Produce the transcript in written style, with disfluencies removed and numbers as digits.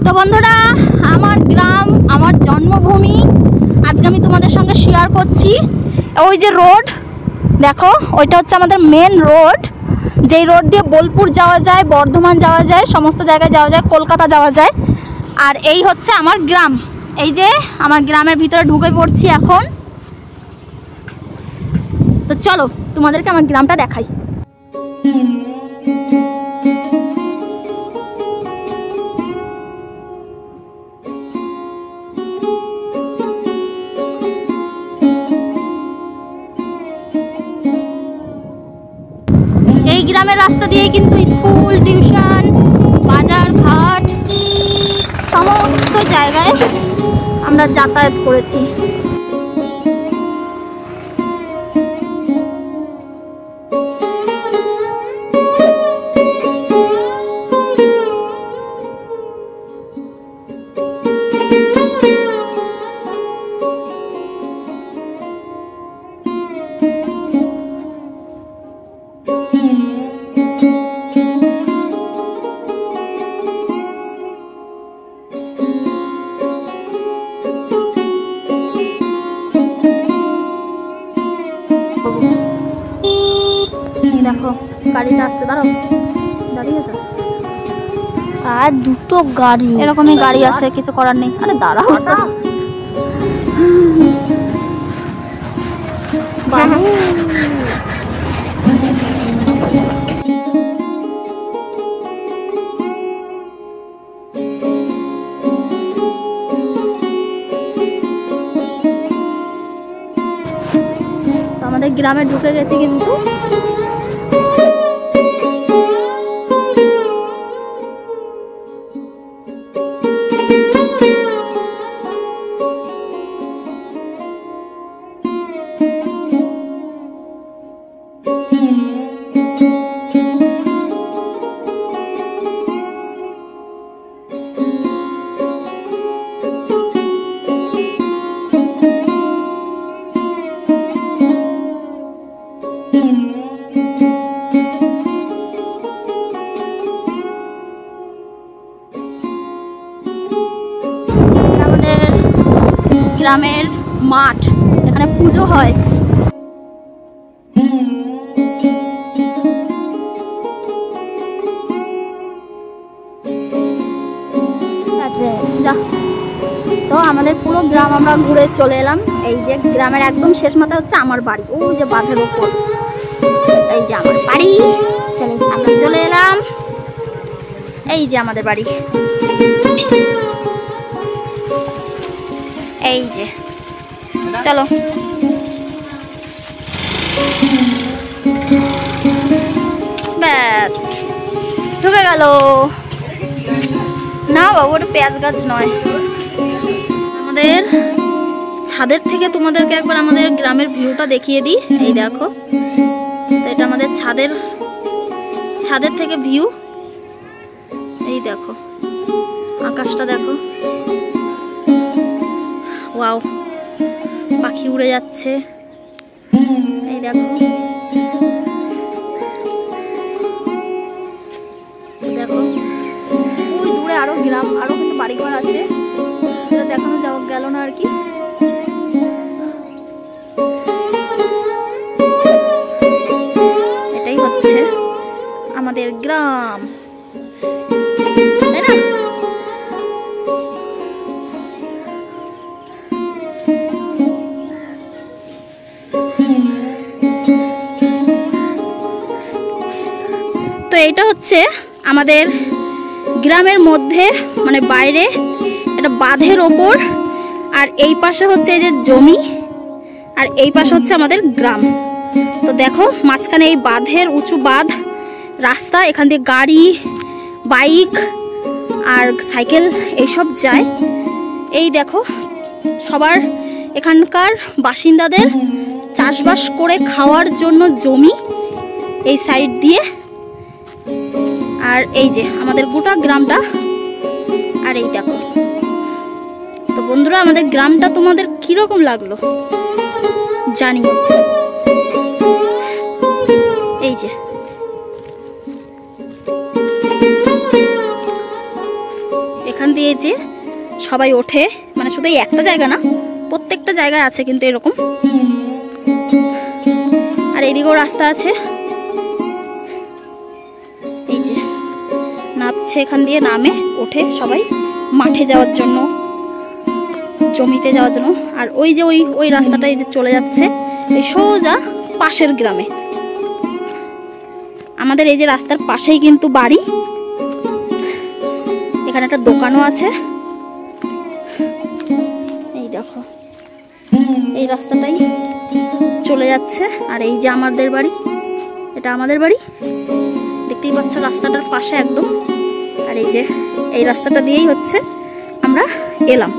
তো বন্ধুরা, আমার গ্রাম, আমার জন্মভূমি আজকে আমি তোমাদের সঙ্গে শেয়ার করছি। ওই যে রোড দেখো, ওইটা হচ্ছে আমাদের মেন রোড, যেই রোড দিয়ে বোলপুর যাওয়া যায়, বর্ধমান যাওয়া যায়, সমস্ত জায়গায় যাওয়া যায়, কলকাতা যাওয়া যায়। আর এই হচ্ছে আমার গ্রাম। এই যে আমার গ্রামের ভিতরে ঢুকে পড়ছি এখন। তো চলো তোমাদেরকে আমার গ্রামটা দেখাই। এই গ্রামের রাস্তা দিয়েই কিন্তু স্কুল, টিউশন, বাজার ঘাট সমস্ত জায়গায় আমরা যাতায়াত করেছি। দেখো গাড়িটা আসছে, দাঁড়াও, দাঁড়িয়ে যা। আর দুটো গাড়ি, এরকমই গাড়ি আসে, কিছু করার নেই। আরে দাঁড়াও, বাবু। তো আমাদের গ্রামে ঢুকে গেছি কিন্তু। আমাদের গ্রামের মাঠ, এখানে পুজো হয়। যা, তো আমাদের পুরো গ্রাম আমরা ঘুরে চলে এলাম। এই যে গ্রামের একদম শেষ মাথায় হচ্ছে আমার বাড়ি, ওই যে বাঁধের ওপর, এই যে আমার বাড়ি। আমরা চলে এলাম, এই যে আমাদের বাড়ি, এই যে। চলো ব্যাস ঢুকে গেল। না বাবু, ওটা পেঁয়াজ গাছ নয়। আমাদের ছাদের থেকে তোমাদেরকে একবার আমাদের গ্রামের ভিউটা দেখিয়ে দিই। এই দেখো, তো এটা আমাদের ছাদের থেকে ভিউ। এই দেখো আকাশটা দেখো, ওয়াও, পাখি উড়ে যাচ্ছে। এই দেখো, দেখো ওই দূরে আরো গ্রাম, আরো কিন্তু বাড়িঘর আছে, এটা দেখানো যাওয়া গেল না আর কি। এটাই হচ্ছে আমাদের গ্রাম, তাই না? তো এটা হচ্ছে আমাদের গ্রামের মধ্যে, মানে বাইরে এটা বাঁধের ওপর, আর এই পাশে হচ্ছে এই যে জমি, আর এই পাশে হচ্ছে আমাদের গ্রাম। তো দেখো মাঝখানে এই বাঁধের, উঁচু বাঁধ, রাস্তা, এখান দিয়ে গাড়ি, বাইক আর সাইকেল এইসব যায়। এই দেখো সবার এখানকার বাসিন্দাদের চাষবাস করে খাওয়ার জন্য জমি এই সাইড দিয়ে। আর এই যে আমাদের গোটা গ্রামটা, আর এই দেখো। তো বন্ধুরা, আমাদের গ্রামটা তোমাদের কিরকম লাগলো জানিও। এই যে এখান দিয়ে দিয়ে যে সবাই ওঠে, মানে শুধু এই একটা জায়গা না, প্রত্যেকটা জায়গায় আছে কিন্তু এরকম। আর এদিকেও রাস্তা আছে, এই যে নামছে, এখান দিয়ে নামে ওঠে সবাই মাঠে যাওয়ার জন্য, জমিতে যাওয়ার জন্য। আর ওই যে ওই রাস্তাটা এই যে চলে যাচ্ছে এই সোজা পাশের গ্রামে। আমাদের এই যে রাস্তার পাশেই কিন্তু বাড়ি, এখানে একটা দোকানও আছে। এই দেখো এই রাস্তাটাই চলে যাচ্ছে। আর এই যে আমাদের বাড়ি, এটা আমাদের বাড়ি, দেখতেই পাচ্ছ রাস্তাটার পাশে একদম। আর এই যে এই রাস্তাটা দিয়েই হচ্ছে আমরা এলাম।